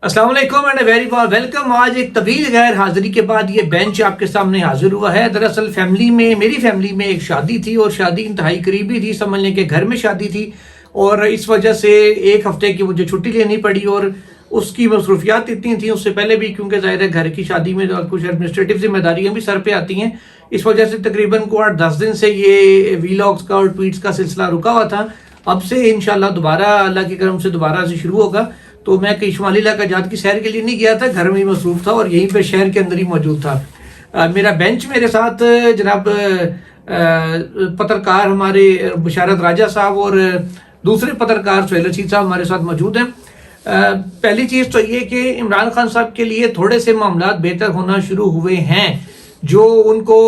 अस्सलाम वालेकुम and very warm welcome. आज एक तवील गैर हाजिरी के बाद ये बेंच आपके सामने हाजिर हुआ है। दरअसल मेरी फैमिली में एक शादी थी और शादी इंतहाई करीबी थी, समझ लें कि घर में शादी थी और इस वजह से एक हफ्ते की मुझे छुट्टी लेनी पड़ी और उसकी मसरूफियात इतनी थी उससे पहले भी, क्योंकि ज़ाहिर है घर की शादी में और कुछ एडमिनिस्ट्रेटिव जिम्मेदारियाँ भी सर पे आती हैं। इस वजह से तकरीबन को 8-10 दिन से ये वीलॉग्स का और ट्वीट्स का सिलसिला रुका हुआ था। अब से इंशाल्लाह दोबारा अल्लाह के करम से दोबारा से शुरू होगा। तो मैं कहीं शुमाली इलाका जात की सैर के लिए नहीं गया था, घर में ही मसरूफ था और यहीं पे शहर के अंदर ही मौजूद था। मेरा बेंच मेरे साथ जनाब पत्रकार हमारे बशारत राजा साहब और दूसरे पत्रकार सुहेल रशीद साहब हमारे साथ मौजूद हैं। पहली चीज़ तो ये कि इमरान खान साहब के लिए थोड़े से मामला बेहतर होना शुरू हुए हैं। जो उनको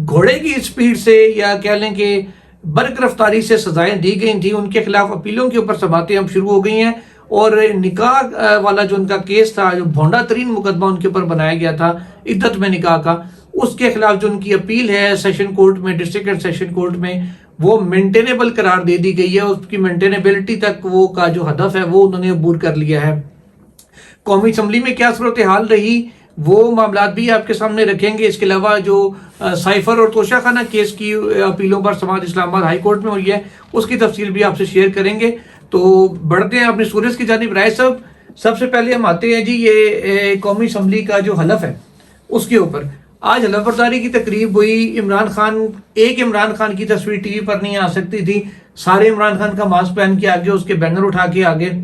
घोड़े की स्पीड से या कह लें कि बर्क रफ्तारी से सजाएं दी गई थी, उनके खिलाफ अपीलों के ऊपर समातें अब शुरू हो गई हैं और निकाह वाला जो उनका केस था, जो भोंडा तरीन मुकदमा उनके ऊपर बनाया गया था इद्दत में निकाह का, उसके खिलाफ जो उनकी अपील है सेशन कोर्ट में, डिस्ट्रिक्ट एंड सेशन कोर्ट में, वो मेंटेनेबल करार दे दी गई है। उसकी मेंटेनेबिलिटी तक वो का जो हदफ है वो उन्होंने अबूर कर लिया है। कौमी असम्बली में क्या सूरत हाल रही वो मामला भी आपके सामने रखेंगे। इसके अलावा जो साइफर और तोशाखाना केस की अपीलों पर समाज इस्लामाबाद हाई कोर्ट में हुई है उसकी तफसील भी आपसे शेयर करेंगे। तो बढ़ते हैं अपनी सूरज की जानिब। राय साहब, सबसे पहले हम आते हैं जी ये कौमी असम्बली का जो हलफ है उसके ऊपर। आज हलफ बर्दारी की तकरीब हुई। एक इमरान खान की तस्वीर टीवी पर नहीं आ सकती थी, सारे इमरान खान का मास्क पहन के आगे, उसके बैनर उठा के आगे।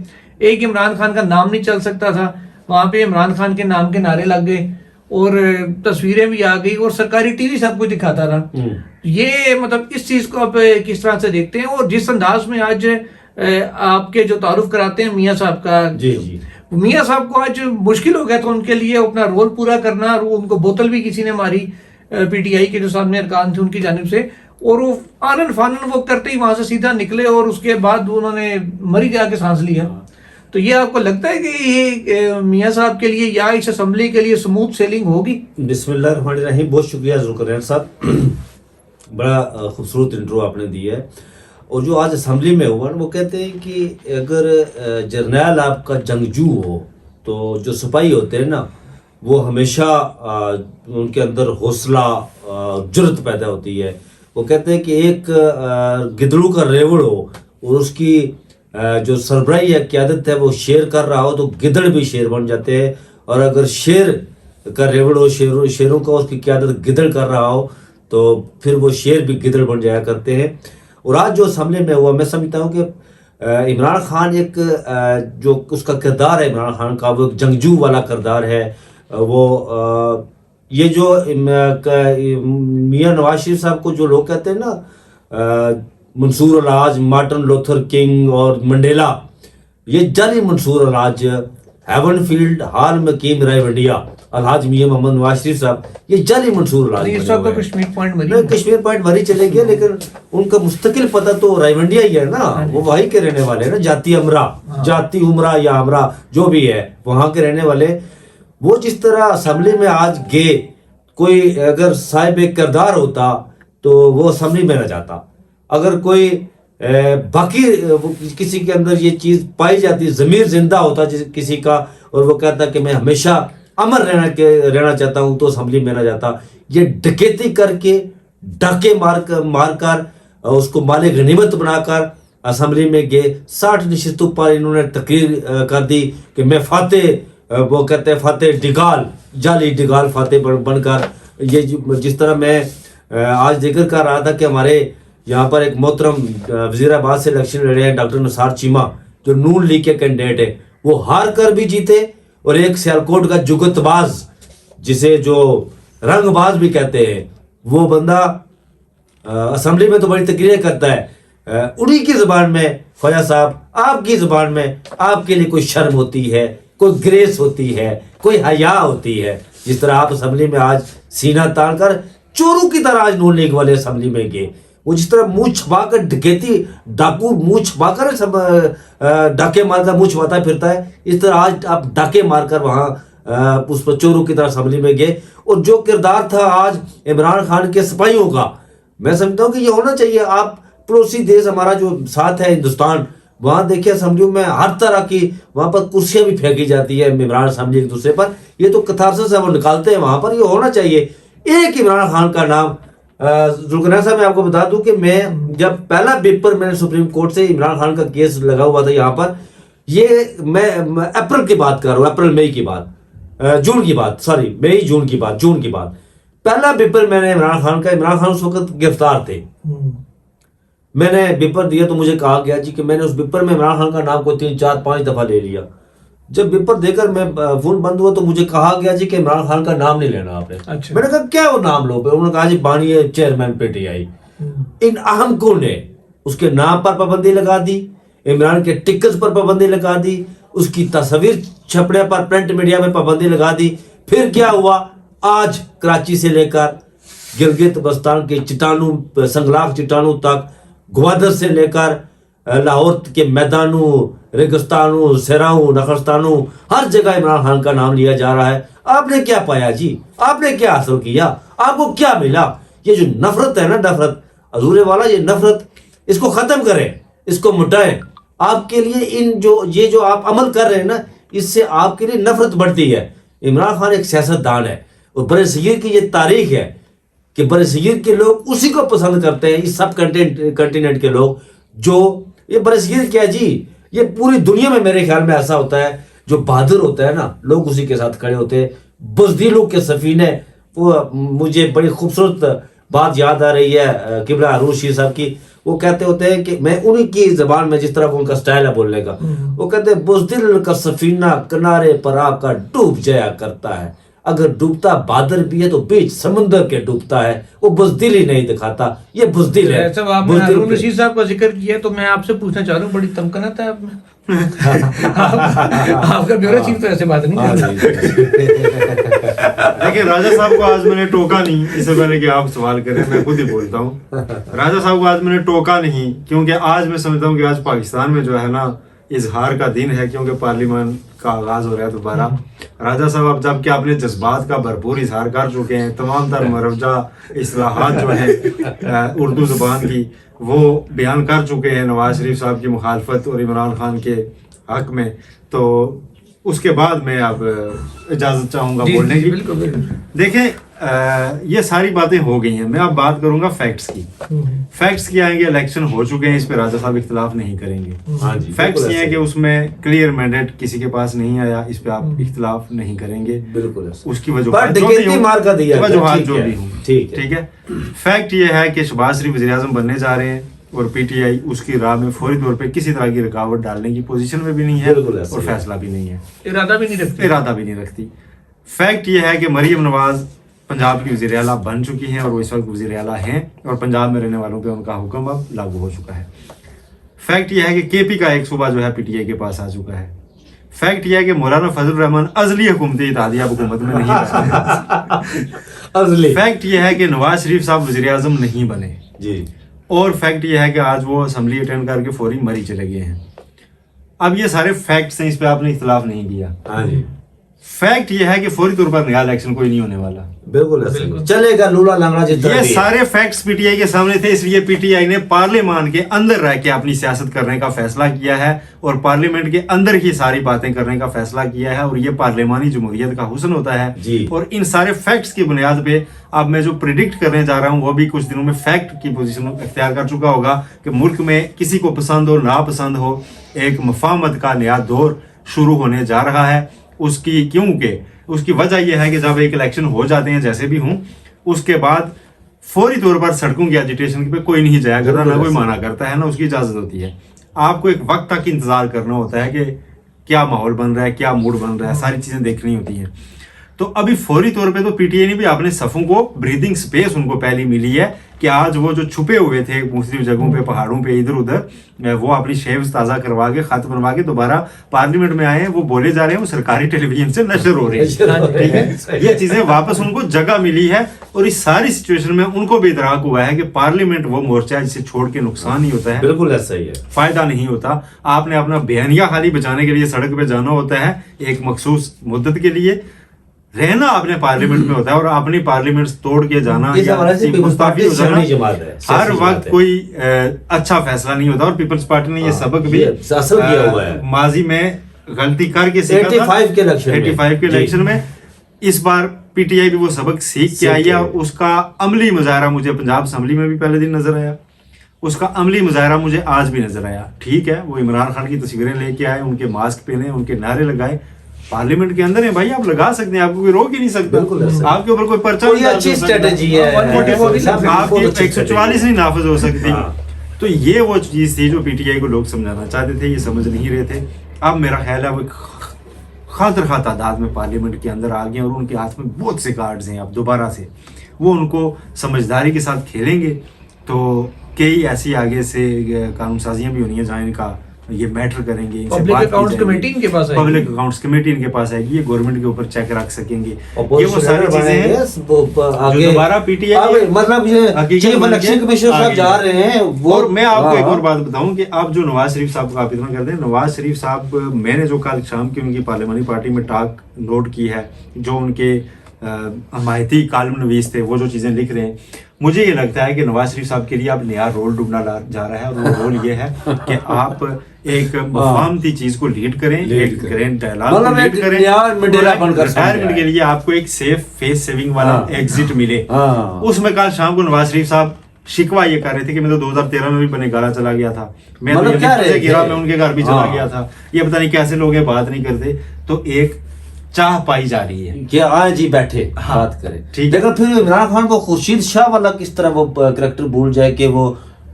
एक इमरान खान का नाम नहीं चल सकता था, वहाँ पे इमरान खान के नाम के नारे लग गए और तस्वीरें भी आ गई और सरकारी टीवी सब कुछ दिखाता था। ये मतलब इस चीज़ को आप किस तरह से देखते हैं और जिस अंदाज में आज आपके जो तारुफ कराते हैं मियाँ साहब का, जी मियाँ साहब को आज मुश्किल हो गया था उनके लिए अपना रोल पूरा करना। उनको बोतल भी किसी ने मारी पीटीआई के जो सामने अरकान थे उनकी जानिब से, और वो आनन फानन वो करते ही वहां से सीधा निकले और उसके बाद उन्होंने मरी जाके सांस लिया। तो ये आपको लगता है कि ये मियाँ साहब के लिए या इस असम्बली के लिए स्मूथ सेलिंग होगी? बिस्मिल्लाहिर्रहमानिर्रहीम। बहुत शुक्रिया ज़ुल्करनैन साहब, बड़ा खूबसूरत इंट्रो आपने दी है। और जो आज असम्बली में हुआ वो कहते हैं कि अगर जर्नैल आपका जंगजू हो तो जो सिपाही होते हैं ना वो हमेशा उनके अंदर हौसला जुर्रत पैदा होती है। वो कहते हैं कि एक गिदड़ू का रेवड़ हो और उसकी जो सरबराही या क़यादत है वो शेर कर रहा हो तो गिदड़ भी शेर बन जाते हैं, और अगर शेर का रेवड़ हो, शेरों का उसकी क़यादत गिदड़ कर रहा हो तो फिर वो शेर भी गिदड़ बन जाया करते हैं। और आज जो असम्बली में हुआ, मैं समझता हूँ कि इमरान खान एक जो उसका किरदार है इमरान खान का, वो एक जंगजू वाला किरदार है। वो ये जो मियाँ नवाज शरीफ साहब को जो लोग कहते हैं ना मंसूर अलाज, मार्टिन लूथर किंग और मंडेला, ये जाली मंसूर अलाज, हेवनफील्ड, हाल मकीम रायवंडिया, अलहाज मियाँ मोहम्मद नवाज शरीफ साहब, ये जाली मंसूर अलाज। कश्मीर पॉइंट मरी चले गए, लेकिन उनका मुस्तकिल पता तो रायवंडिया ही है ना, वो वहीं के रहने वाले हैं ना, जाती उमरा या हमरा जो भी है वहाँ के रहने वाले। वो जिस तरह असम्बली में आज गए, कोई अगर साहिब एक किरदार होता तो वो असम्बली में न जाता। अगर कोई बाकी किसी के अंदर ये चीज़ पाई जाती, ज़मीर जिंदा होता किसी का, और वो कहता कि मैं हमेशा अमर रहना चाहता हूँ, तो असम्बली में ना जाता। ये डकैती करके, डाके मारकर उसको माले गनीमत बनाकर असम्बली में गए। 60 नशिस्तों पर इन्होंने तकरीर कर दी कि मैं फातेह, वो कहते हैं फातेह डिगाल, जाली डिगाल फातेह बनकर। ये जिस तरह मैं आज जिक्र कर रहा था कि हमारे यहाँ पर एक मोहतरम वज़ीराबाद से इलेक्शन लड़े हैं डॉक्टर निसार चीमा, जो नून लीग के कैंडिडेट है, वो हार कर भी जीते। और एक सियालकोट का जुगतबाज, जिसे जो रंगबाज भी कहते हैं, वो बंदा असम्बली में तो बड़ी तकरीरें करता है उड़ी की ज़बान में। ख्वाजा साहब, आपकी ज़बान में आपके लिए कोई शर्म होती है, कोई ग्रेस होती है, कोई हया होती है? जिस तरह आप असम्बली में आज सीना तान कर चोरों की तरह आज नून लीग वाले असम्बली में गए, वो जिस तरह मुंह छुपाकर डकैती डाकू मुंह छुपाकर डाके मारकर मुंह छुपाता फिरता है, इस तरह आज आप डाके मारकर वहाँ उस पर चोरों की तरह असम्बली में गए। और जो किरदार था आज इमरान खान के सिपाहियों का, मैं समझता हूँ कि ये होना चाहिए। आप पड़ोसी देश हमारा जो साथ है हिंदुस्तान, وہاں دیکھیں اسمبلیوں میں ہر طرح کی وہاں پر کرسیاں بھی پھینکی جاتی ہے ممبران اسمبلی ایک دوسرے پر. یہ تو کتھارسس ہے وہ نکالتے ہیں وہاں پر. یہ ہونا چاہیے. ایک عمران خان کا نام ذوالقرنین صاحب میں آپ کو بتا دوں کہ میں جب پہلا پیپر میں نے سپریم کورٹ سے عمران خان کا کیس لگا ہوا تھا یہاں پر, یہ میں اپریل کی بات کر رہا ہوں, اپریل مئی کی بات, جون کی بات, سوری مئی جون کی بات. پہلا پیپر میں نے عمران خان کا, عمران خان اس وقت گرفتار تھے, میں نے پیپر دیا تو مجھے کہا گیا جی کہ میں نے اس پیپر میں عمران خان کا نام کو 3 4 5 دفعہ لے لیا. جب پیپر دے کر میں فون بند ہوا تو مجھے کہا گیا جی کہ عمران خان کا نام نہیں لینا آپ نے. میں نے کہا کیا وہ نام لو پہ؟ انہوں نے کہا جی بانی ہے چیئرمین پی ٹی آئی. ان احمقوں نے اس کے نام پر پابندی لگا دی, عمران کے ٹکٹس پر پابندی لگا دی, اس کی تصویر چھپنے پر پرنٹ میڈیا میں پابندی لگا دی. پھر کیا ہوا, آج کراچی سے لے کر گلگت بلتستان کے چٹانوں, سنگلاخ چٹانوں تک, گوادر سے لے کر لاہور کے میدانوں, ریگستانوں, سراؤں, نخستانوں, ہر جگہ عمران خان کا نام لیا جا رہا ہے. آپ نے کیا پایا جی؟ آپ نے کیا حاصل کیا؟ آپ کو کیا ملا؟ یہ جو نفرت ہے نا, نفرت حضور والا, یہ نفرت اس کو ختم کریں, اس کو مٹائیں. آپ کے لیے یہ جو آپ عمل کر رہے ہیں نا, اس سے آپ کے لیے نفرت بڑھتی ہے. عمران خان ایک سیاست دان ہے, اور برِ صغیر کی یہ تاریخ ہے کہ برِ صغیر کے لوگ اسی کو پسند کرتے ہیں, اس سب کنٹیننٹ کے لوگ. جو یہ برِ صغیر کیا جی, یہ پوری دنیا میں میرے خیال میں ایسا ہوتا ہے, جو بہادر ہوتا ہے نا لوگ اسی کے ساتھ کھڑے ہوتے ہیں. بزدلوں کے سفینے, وہ مجھے بڑی خوبصورت بات یاد آ رہی ہے قبلہ عروس شیر صاحب کی. وہ کہتے ہوتے ہیں کہ میں انہی کی زبان میں, جس طرح ان کا سٹائل ہے بولنے کا, وہ کہتے ہیں بزدل کا سفینہ کنارے پر آ کر ڈوب جایا کرتا ہے, اگر ڈوبتا بادر بھی ہے تو بیچ سمندر کے ڈوبتا ہے, وہ بزدل ہی نہیں دکھاتا, یہ بزدل ہے. صاحب آپ نے ہارون رشید صاحب کا ذکر کیا تو میں آپ سے پوچھنا چاہ رہا ہوں, بڑی تمکنت ہے آپ میں. آپ کا بیورو چیف تو ایسے بات نہیں کر رہا. دیکھیں راجہ صاحب کو آج میں نے ٹوکا نہیں, اس سے پہلے کہ آپ سوال کریں میں خود ہی بولتا ہوں. راجہ صاحب کو آج میں نے ٹوکا نہیں, کیونکہ آج میں سمجھتا ہوں کہ آج پاکستان میں جو ہے نا اظہار کا دن ہے, کیونکہ پارلیمان کا آغاز ہو رہا ہے دوبارہ. راجہ صاحب اب جب کہ اپنے جذبات کا بھرپور اظہار کر چکے ہیں, تمام تر مروجہ اصلاحات جو ہیں اردو زبان کی وہ بیان کر چکے ہیں نواز شریف صاحب کی مخالفت اور عمران خان کے حق میں, تو اس کے بعد میں اب اجازت چاہوں گا بولنے کی. دیکھیں یہ ساری باتیں ہو گئی ہیں, میں اب بات کروں گا فیکٹس کی. فیکٹس کیا ہیں کہ الیکشن ہو چکے ہیں, اس پہ راجہ صاحب اختلاف نہیں کریں گے. فیکٹس یہ ہیں کہ اس میں کلیئر مینڈیٹ کسی کے پاس نہیں آیا, اس پہ آپ اختلاف نہیں کریں گے. بالکل اس کی وجوہات جو بھی ہوں, ٹھیک ہے. فیکٹ یہ ہے کہ شہباز شریف وزیر اعظم بننے جا رہے ہیں, اور پی ٹی آئی اس کی راہ میں فوری طور پہ کسی طرح کی رکاوٹ ڈالنے کی پوزیشن میں بھی نہیں ہے, اور فیصلہ بھی نہیں ہے, ارادہ بھی نہیں رکھتی. فیکٹ یہ ہے کہ مریم نواز پنجاب کی وزیر اعلیٰ بن چکی ہیں, اور وہ اس وقت وزیر اعلیٰ ہیں, اور پنجاب میں رہنے والوں پہ ان کا حکم اب لاگو ہو چکا ہے. فیکٹ یہ ہے کہ کے پی کا ایک صوبہ جو ہے پی ٹی آئی کے پاس آ چکا ہے. فیکٹ یہ ہے کہ مولانا فضل الرحمان ازلی حکومتی اتحادیہ حکومت میں نہیں رہے. فیکٹ یہ ہے کہ نواز شریف صاحب وزیر اعظم نہیں بنے جی. اور فیکٹ یہ ہے کہ آج وہ اسمبلی اٹینڈ کر کے فوری مری چلے گئے ہیں. اب یہ سارے فیکٹس ہیں, اس پہ آپ نے اختلاف نہیں کیا. فیکٹ یہ ہے کہ فوری طور پر نیا الیکشن کوئی نہیں ہونے والا. بالکل چلے گا لولا لنگڑا جس طرح. یہ سارے فیکٹس پی ٹی آئی کے سامنے تھے, اس لیے پی ٹی آئی نے پارلیمان کے اندر رہ کے اپنی سیاست کرنے کا فیصلہ کیا ہے, اور پارلیمنٹ کے اندر ہی ساری باتیں کرنے کا فیصلہ کیا ہے, اور یہ پارلیمانی جمہوریت کا حسن ہوتا ہے جی. اور ان سارے فیکٹس کی بنیاد پہ اب میں جو پریڈکٹ کرنے جا رہا ہوں وہ بھی کچھ دنوں میں فیکٹ کی پوزیشن اختیار کر چکا ہوگا کہ ملک میں کسی کو پسند ہو ناپسند ہو, ایک مفاہمت کا نیا دور شروع ہونے جا رہا ہے. کیونکہ اس کی وجہ یہ ہے کہ جب ایک الیکشن ہو جاتے ہیں جیسے بھی ہوں, اس کے بعد فوری طور پر سڑکوں کی ایجیٹیشن پہ کوئی نہیں جایا کرتا, نہ کوئی مانا کرتا ہے, نہ اس کی اجازت ہوتی ہے. آپ کو ایک وقت تک انتظار کرنا ہوتا ہے کہ کیا ماحول بن رہا ہے, کیا موڈ بن رہا ہے, ساری چیزیں دیکھنی ہوتی ہیں. تو ابھی فوری طور پہ تو پی ٹی آئی نے بھی اپنے صفوں کو بریدنگ سپیس ان کو پہلی ملی ہے کہ آج وہ جو چھپے ہوئے تھے مختلف جگہوں پہ, پہاڑوں پہ, ادھر ادھر, وہ اپنی شیوز تازہ کروا کے خط بنوا کے دوبارہ پارلیمنٹ میں آئے ہیں, وہ بولے جا رہے ہیں, وہ سرکاری ٹیلی ویژن سے نشر ہو رہے ہیں. یہ چیزیں واپس ان کو جگہ ملی ہے, اور اس ساری سچویشن میں ان کو بھی ادراک ہوا ہے کہ پارلیمنٹ وہ مورچہ ہے جسے چھوڑ کے نقصان ہی ہوتا ہے, بالکل ایسا ہی ہے, فائدہ نہیں ہوتا. آپ نے اپنا بیانیہ خالی بچانے کے لیے سڑک پہ جانا ہوتا ہے ایک مخصوص مدت کے لیے, रहना अपने पार्लियामेंट में होता है और अपनी पार्लियामेंट तोड़ के जाना इस हवाले से पीपल्स पार्टी हो जाना सियासी जमात है, हर सियासी जमात वक्त है। कोई अच्छा फैसला नहीं होता। और पीपल्स पार्टी ने ये सबक भी असल किया हुआ है। माजी में गलती करके सीखा था 85 के इलेक्शन में। 85 के जी। इलेक्शन में। इस बार पीटीआई भी वो सबक सीख के आई है और उसका अमली मुजाहरा मुझे पंजाब असम्बली में भी पहले दिन नजर आया, उसका अमली मुजाहरा मुझे आज भी नजर आया। ठीक है, वो इमरान खान की तस्वीरें लेके आए, उनके मास्क पहने, उनके नारे लगाए, पार्लियामेंट के अंदर है भाई, आप लगा सकते हैं, आपको कोई रोक ही नहीं सकता, बिल्कुल ऐसा। आपके ऊपर कोई पर्चा कोई नहीं डाल अच्छी सकता। स्ट्रेटजी है। आपकी 144 नहीं नाफिज हो सकती। हाँ। तो ये वो चीज थी जो पीटीआई को लोग समझाना चाहते थे, ये समझ नहीं रहे थे। अब मेरा ख्याल है वो खातर खा तादाद में पार्लियामेंट के अंदर आ गए और उनके हाथ में बहुत से कार्ड्स हैं। अब दोबारा से वो उनको समझदारी के साथ खेलेंगे तो कई ऐसी आगे से कानून साजियां भी होनी है जहाँ इनका ये मैटर करेंगे। पब्लिक अकाउंट्स कमेटी इनके पास आएगी, पब्लिक अकाउंट्स कमेटी इनके पास आएगी, ये गवर्नमेंट के ऊपर चेक रख सकेंगे। ये वो Opposition सारी चीजें हैं हैं जो दोबारा पीटीआई मतलब ये चीफ इलेक्शन कमिश्नर साहब जा रहे हैं वो। और मैं आपको एक हाँ। और बात बताऊं कि आप जो नवाज शरीफ साहब को आप इतना करते हैं, नवाज शरीफ साहब, मैंने जो कल शाम की उनकी पार्लियामानी पार्टी में टॉक नोट की है, जो उनके हमायती कालम नवीस थे, वो जो चीज़ें लिख रहे हैं, मुझे ये लगता है कि नवाज शरीफ साहब के लिए आप नया रोल ढूंढना जा रहा है। और वो रोल ये है कि आप एक मफाहमती चीज को लीड करें, एक ग्रैंड डायलॉग को लीड करें, रिटायरमेंट के लिए आपको एक सेफ फेस सेविंग वाला एग्जिट मिले। उसमें कल शाम को नवाज शरीफ साहब शिकवा ये कर रहे थे कि मैं तो 2013 में भी बने गाला चला गया था, मैं तो गिरा, मैं उनके घर भी चला गया था, ये पता नहीं कैसे लोग ये बात नहीं करते। तो एक चाह पाई जा रही है कि आए जी बैठे बात करें, ठीक। लेकिन फिर इमरान खान को खुर्शीद शाह वाला किस तरह वो कैरेक्टर भूल जाए कि वो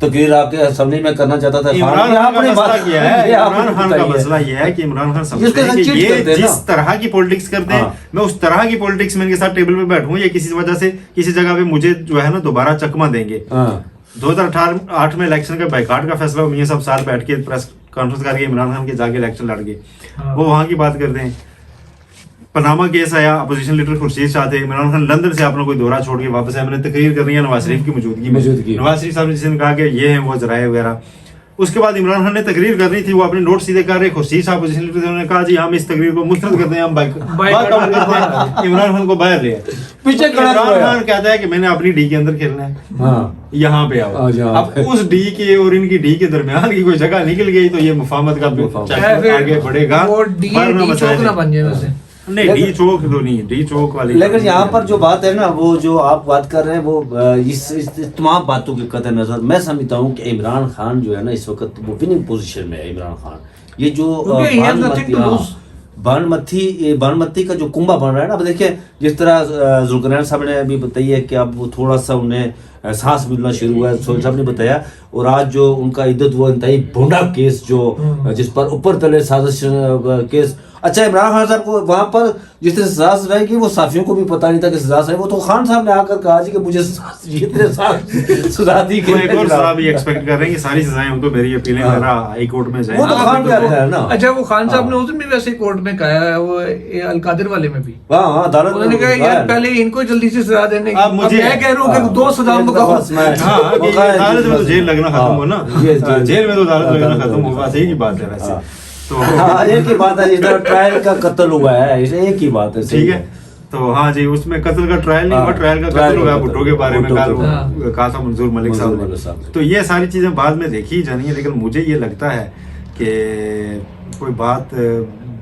तकरीर आपके असेंबली में करना चाहता था। इमरान खान का मसला क्या है? इमरान खान का मसला ये है कि इमरान खान समझते हैं कि ये जिस तरह की पॉलिटिक्स करते हैं, मैं उस तरह की पॉलिटिक्स में इनके साथ टेबल पे बैठूं, या किसी वजह से किसी जगह पे मुझे जो है ना दोबारा चकमा देंगे। 2008 में इलेक्शन का बाइकाट का फैसला मियां साहब साल बैठ के प्रेस कॉन्फ्रेंस करके इमरान खान के जाके इलेक्शन लड़ गए, वो वहां की बात करते हैं। पनामा केस आया, अपोजिशन लीडर खुर्शीद शाह थे, इमरान खान लंदन से अपना कोई दौरा छोड़ के वापस आया, मैंने तकरीर करनी है नवाज शरीफ की मौजूदगी में। नवाज शरीफ साहब ने जिसने कहा कि ये हैं वो जराए वगैरह, उसके बाद इमरान खान ने तकरीर करनी थी, वो अपने नोट सीधे कर रहे, खुर्शीद साहब अपोजिशन लीडर थे, उन्होंने कहा जी हम इस तकरीर को मुस्तरद करते हैं, हम बाइकआउट करते हैं, इमरान खान को बाहर ले आए। पीछे इमरान खान कहता है कि मैंने अपनी डी के अंदर खेलना है, यहाँ पे आओ। अब उस डी के और इनकी डी के दरमियान की कोई जगह निकल गई तो ये मुफाहमत का आगे बढ़ेगा, नहीं डी चौक तो नहीं, डी चौक वाली। लेकिन यहाँ पर जो बात है ना, वो जो आप बात कर रहे हैं, वो इस तमाम बातों के कदर नजर मैं समझता हूँ कि इमरान खान जो है ना इस वक्त वो विनिंग पोजीशन में है। इमरान खान ये जो बानमती का जो कुंभा बन रहा है ना, अब देखिए जिस तरह जुल्करनैन साहब ने अभी बताइए कि अब वो थोड़ा सा उन्हें एहसास मिलना शुरू हुआ है, सोहेल साहब ने बताया, और आज जो उनका इद्दत वो इंतहाई भोंडा केस जो जिस पर ऊपर तले साजिश केस। अच्छा, इमरान खान साहब को वहाँ पर जिस तरह सजा सुनाई की वो साफियों को भी पता नहीं था कि सजा है, वो तो खान साहब ने आकर कहा जी कि मुझे इतने साल सजा दी। एक और साहब ये एक्सपेक्ट कर रहे हैं कि सारी सजाएं उनको मेरी अपीलें मेरा हाई कोर्ट में जाए, वो तो खान का है ना। अच्छा, वो खान साहब ने उस दिन भी वैसे कोर्ट में कहा है, वो अलकादिर वाले में भी अदालत उन्होंने कहा यार पहले इनको जल्दी से सजा देने की। अब मुझे मैं कह रहा हूँ कि 2 सजा अदालत में तो जेल लगना खत्म हो ना, जेल में तो अदालत लगना खत्म होगा, सही की बात है वैसे तो एक ही बात है, जिस तरह ट्रायल का कत्ल हुआ है, एक ही बात है, ठीक है। तो हाँ जी, उसमें कत्ल का ट्रायल नहीं हुआ, ट्रायल का कत्ल हुआ भुट्टो के बारे में कहा था मंजूर मलिक साहब ने। तो ये सारी चीजें बाद में देखी जानी है, लेकिन मुझे ये लगता है कि कोई बात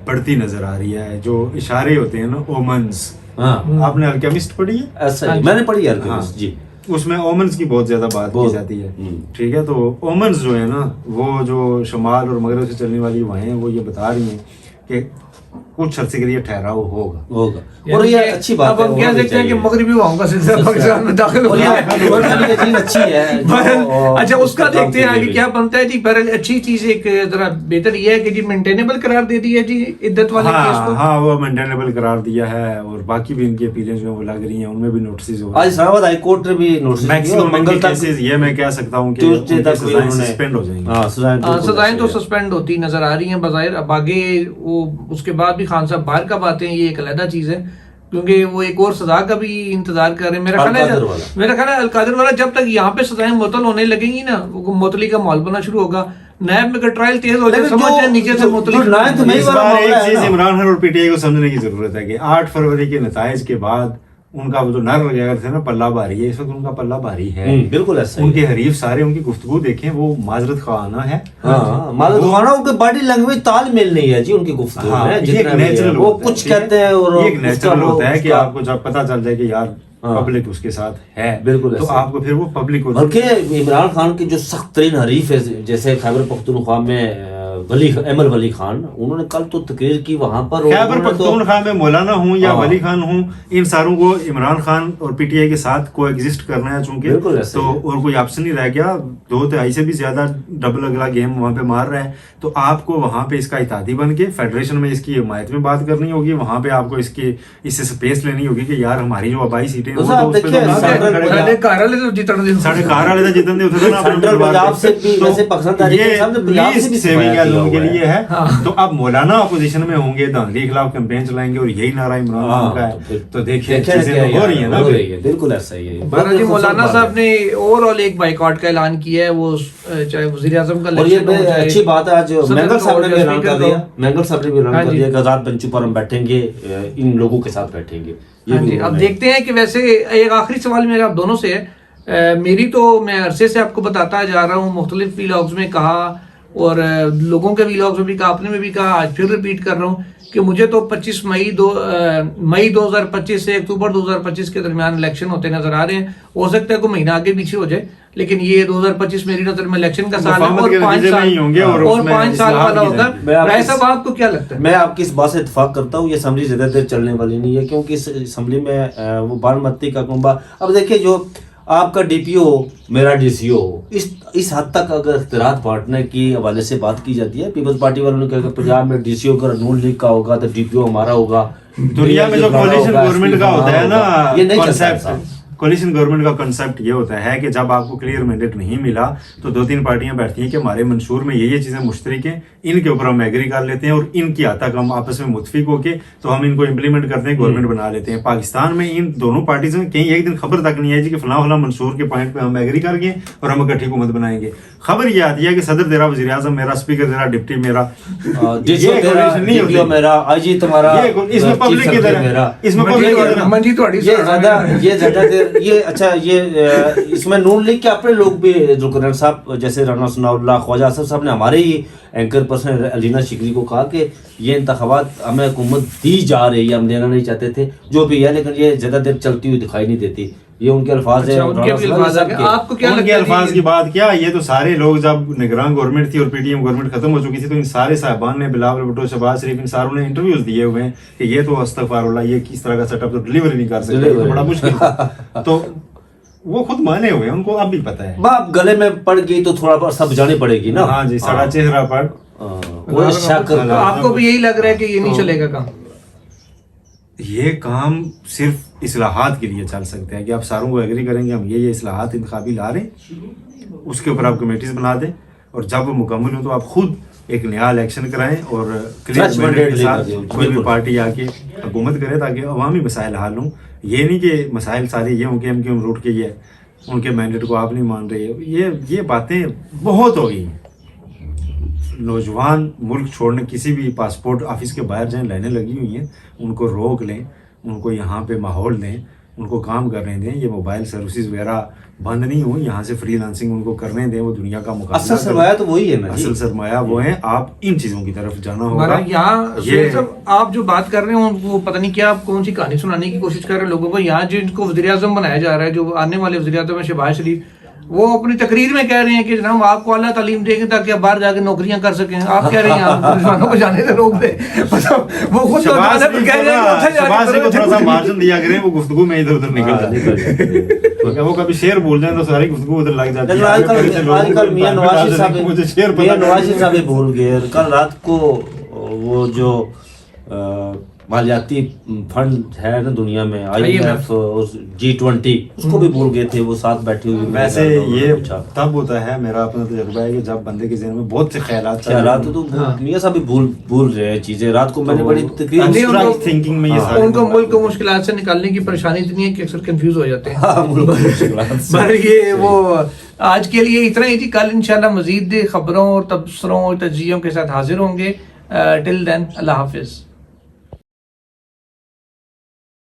बढ़ती नजर आ रही है, जो इशारे होते हैं ना, ओमन्स। आपने अल्केमिस्ट पढ़ी है? ऐसा मैंने पढ़ी है अल्केमिस्ट जी, उसमें ओमन्स की बहुत ज्यादा बात की जाती है, ठीक है। तो ओमन्स जो है ना, वो जो शुमाल और मगरब से चलने वाली हवाएं हैं, वो ये बता रही हैं कि कुछ अर्से के लिए ठहराव होगा और ये अच्छी बात है। अब हम कह सकते हैं कि मगरबी हवाओं का सिलसिला पाकिस्तान में दाखिल हो गया है, अच्छी है। अच्छा, उसका देखते हैं आगे क्या बनता है जी। पर अच्छी चीज एक जरा बेहतर ये है कि जी मेंटेनेबल करार दे दिया जी इद्दत वाले केस को। हाँ, वो मेंटेनेबल करार दिया है, और बाकी भी इनकी अपीलें जो है वो लग रही हैं, उनमें भी नोटिस हो आज इस्लामाबाद हाई कोर्ट ने भी नोटिस मैक्सिमम मंगल केसेस ये मैं कह सकता हूं कि सस्पेंड हो जाएंगे। सजाएं तो सस्पेंड होती नजर आ रही हैं बज़ाहिर। अब आगे वो उसके बाद भी खान साहब बाहर कब आते हैं ये एक अलग चीज है, क्योंकि वो एक और सजा का भी इंतजार कर रहे हैं। मेरा ख्याल है अलकादिर वाला जब तक यहाँ पे सजाएं मुअत्तल होने लगेंगी ना, वो मुअत्तली का माहौल बनना शुरू होगा, नैब में अगर ट्रायल तेज हो जाए, लेकिन समझ जो- जाए नीचे से जो- मुतलिक जो नाइन्थ में इस वाला बार मामला एक है चीज ना। इमरान खान और पीटीआई को समझने की जरूरत है कि 8 फरवरी के नताइज के बाद उनका वो जो नर वगैरह थे ना पल्ला भारी है, इस वक्त उनका पल्ला भारी है। बिल्कुल ऐसा ही उनके है। हरीफ सारे उनकी गुफ्तगू देखें, वो माजरत खाना है। हाँ, मालूम खाना उनके बॉडी लैंग्वेज तालमेल नहीं है जी उनकी गुफ्तगू हाँ, में, ये एक जितना भी है। नेचुरल वो कुछ कहते हैं और ये एक नेचुरल उसका वो- होता है कि उसका- आपको जब पता चल जाए कि यार हाँ। पब्लिक उसके साथ है, बिल्कुल तो ऐसा। आपको फिर वो पब्लिक को बल्कि इमरान खान के जो सख्त तरीन हरीफ है, जैसे खैबर पख्तूनख्वा में अहमद वली खान, उन्होंने कल तो तकरीर की वहां पर। खैबर उन्होंने तो- पख्तूनख्वा में मौलाना हूँ या हाँ। वली खान हूँ, इन सारों को इमरान खान और पीटीआई के साथ को एग्जिस्ट करना है चूंकि, बिल्कुल ऐसा तो ही है। और कोई ऑप्शन नहीं रह गया। 2 तिहाई से भी ज्यादा डबल अगला गेम वहां पे मार रहा है, तो आपको वहां पे इसका इत्यादी बन के फेडरेशन में इसकी हिमायत में बात करनी होगी, वहां पे आपको इससे स्पेस लेनी होगी कि यार हमारी जो आबाई सीटें हैं, वो साहब तो उस पे देखिए, तो सेंट्रल खड़े- साढ़े घर वाले तो जितने दिन साढ़े कार वाले तो जितने उठे थे ना अपने सेंट्रल परिवार पंजाब के। से भी तो वैसे पाकिस्तान तहरीक ये इंसाफ ने पंजाब से भी least saving किया है उनके हुआ है। लिए है। हाँ। तो अब मौलाना अपोजिशन में होंगे, धांधली के खिलाफ कैंपेन चलाएंगे और यही नारा इमरान खान का है, तो देखिए देखें चीजें क्या तो हो रही है ना हो फिर। रही है, बिल्कुल ऐसा ही है। बहरहाल जी, मौलाना साहब ने ओवरऑल एक बाइकआउट का ऐलान किया है, वो चाहे वजीर आजम का और ये इलेक्शन हो, चाहे अच्छी बात है, आज सदर मैंगल का साहब हो, ने भी चाहे ऐलान कर स्पीकर दिया, का मैंगल साहब ने भी ऐलान हाँ कर जी। दिया कि आजाद बेंचों पर हम बैठेंगे, इन लोगों के साथ बैठेंगे। ये हाँ भी जी। अब उन्होंने- देखते हैं कि वैसे एक आखिरी सवाल मेरा आप दोनों से है। मेरी तो मैं अरसे से आपको बताता जा रहा हूँ, मुख्तलिफ व्लॉग्स में कहा और लोगों के व्लॉग्स में भी कहा, अपने में भी कहा, आज फिर रिपीट कर रहा हूँ कि मुझे तो 25 मई 2025 से अक्टूबर 2025 के दरमियान इलेक्शन होते नजर आ रहे हैं। हो सकता है कोई महीना आगे पीछे हो जाए, लेकिन ये 2025 मेरी नजर में इलेक्शन का साल है मुफाहमत और के 5 नतीजे में साल ही होंगे और और उसमें 5 साल इस्लाहात वाला की होगा। मैं आपकी- राय साहब आपको क्या लगता है? मैं आपकी इस बात से इत्तेफाक करता हूँ, ये असम्बली ज़्यादा देर चलने वाली नहीं है, क्योंकि इस असम्बली में वो बानमती का कुंबा। अब देखिए, जो आपका डीपीओ मेरा डीसीओ, इस हद तक अगर इख्तियारात बांटने की हवाले से बात की जाती है, पीपल्स पार्टी वालों ने कहा कि पंजाब में डीसीओ अगर नून लीग का होगा तो डीपीओ हमारा होगा। दुनिया में जो कोलिशन गवर्नमेंट का होता है ना, ये नहीं चलता कॉन्सेप्ट, साहब। कोलिशन गवर्नमेंट का कॉन्सेप्ट ये होता है कि जब आपको क्लियर मैंडेट नहीं मिला तो 2-3 पार्टियां बैठती हैं कि हमारे मंशूर में ये चीजें मुश्तरक हैं, इनके ऊपर हम एग्री कर लेते हैं और इनकी हद तक हम आपस में मुतफिक होके तो हम इनको इम्प्लीमेंट करते हैं, गवर्नमेंट बना लेते हैं। पाकिस्तान में इन दोनों पार्टीज में कहीं एक दिन खबर तक नहीं आई जी कि फलां मंशूर के पॉइंट पे हम एग्री कर गए और हम इकट्ठी हुकूमत बनाएंगे। खबर ये आती है कि सदर तेरा, वज़ीर आज़म मेरा, स्पीकर तेरा, डिप्टी मेरा, डीसीओ ये मेरा, coalition नहीं डीपीओ होती। मेरा, आईजी तुम्हारा, इसमें चीफ पब्लिक की सेक्रेटरी तरह, मेरा। इसमें पब्लिक की तरह मंजी थोड़ी ये ज्यादा देर ये अच्छा ये इसमें नून लीग के अपने लोग भी, जुल्करनैन साहब जैसे राना सनाउल्लाह, ख्वाजा आसिफ साहब ने हमारे ही एंकर पर्सन अलीना शिकरी को कहा कि ये इंतखाबात हमें हुकूमत दी जा रही है, हम देना नहीं चाहते थे, जो भी है, लेकिन ये ज्यादा देर चलती हुई दिखाई नहीं देती। ये उनके अल्फाज है, अच्छा, उनके राना भी सनाउल्लाह अल्फाज साहब है। के। आपको क्या उनके लगता है अल्फाज जी? की बात क्या, ये तो सारे लोग जब निगरान गवर्नमेंट थी और पीटीएम गवर्नमेंट खत्म हो चुकी थी तो इन सारे साहबान ने, बिलावल भुट्टो, शहबाज शरीफ, इन सारों ने इंटरव्यूज दिए हुए हैं कि ये तो अस्तगफिरुल्लाह, ये किस तरह का सेटअप तो डिलीवरी नहीं कर सकते, ये तो बड़ा मुश्किल था। तो वो खुद माने हुए हैं, उनको अब भी पता है। बाप गले में पड़ गई तो थोड़ा सब जानी पड़ेगी ना। हाँ जी, सारा चेहरा पर कोई शक तो आपको भी यही लग रहा है कि ये नहीं चलेगा काम? ये काम सिर्फ इस्लाहात के लिए चल सकते हैं कि आप सारों को एग्री करेंगे हम ये इस्लाहात इंतखाबी ला रहे हैं, उसके ऊपर आप कमेटीज बना दें और जब वो मुकम्मल हो तो आप खुद एक नया इलेक्शन कराएं और क्लियर Fresh मैंडेट mandate के साथ लेकर कोई भी बिल्कुल। पार्टी आके हुकूमत करे ताकि अवामी मसाइल हल हों। ये नहीं कि मसाइल सारे ये हों कि हम क्यों रूट के ये उनके मैंडेट को आप नहीं मान रहे। ये बातें बहुत हो गई। नौजवान मुल्क छोड़ने किसी भी पासपोर्ट ऑफिस के बाहर जाएं, लाइनें लगी हुई हैं, उनको रोक लें, उनको यहाँ पे माहौल दें, उनको काम करने दें। ये मोबाइल सर्विसेज वगैरह बंद नहीं हो, यहाँ से फ्रीलांसिंग उनको करने दें, वो दुनिया का मुकाबला असल करें। सरमाया तो वही है ना जी। असल सरमाया वो है, आप इन चीज़ों की तरफ जाना होगा। हमारा यहाँ ये सब आप जो बात कर रहे हो वो पता नहीं क्या आप कौन सी कहानी सुनाने की कोशिश कर रहे हैं लोगों को। यहाँ जिनको वज़ीर आज़म बनाया जा रहा है, जो आने वाले वज़ीर आज़म है शहबाज शरीफ, वो अपनी तकरीर में कह रहे हैं कि जनाब आपको आला तालीम देंगे ताकि आप बाहर जाके नौकरियां कर सकें। आप कह रहे हैं आप मुसलमानों को जाने से रोक दे, मतलब वो खुद तो शहबाज जाने पर कह रहे हैं कि उत्थे जाके शहबाज करो, को थोड़ा सा उत्थे मार्जिन दिया करें, वो गुफ्तगू में इधर उधर निकल हाँ, जाते निकल जाते हैं। हैं। वो कभी शेर बोल जाए तो सारी गुफ्तगू उधर लग जाती लेकिन है। आजकल मियां नवाज शरीफ साहब मुझे शेर मियां पता नवाज शरीफ साहब भी भूल गए। कल रात को वो जो मालियाती फंड है ना दुनिया में, IMF IMF और G20, उसको भी भूल गए थे वो साथ बैठे हुए। वैसे ये तब होता है, मेरा अपना तजुर्बा है, कि जब बंदे के जहन में बहुत से ख्यालात तो मियां साहब भी भूल रहे हैं चीजें। रात को मैंने बड़ी तकरीर थिंकिंग में ये हाँ, सारे उनको मुल्क को मुश्किलात से निकालने की परेशानी इतनी है कि अक्सर कंफ्यूज हो जाते हैं। हाँ, मुल्क को मुश्किलात से। पर ये वो आज के लिए इतना ही जी। कल इंशाल्लाह मजीद खबरों और तबसरों और तजियों के साथ हाजिर होंगे। टिल देन अल्लाह हाफिज।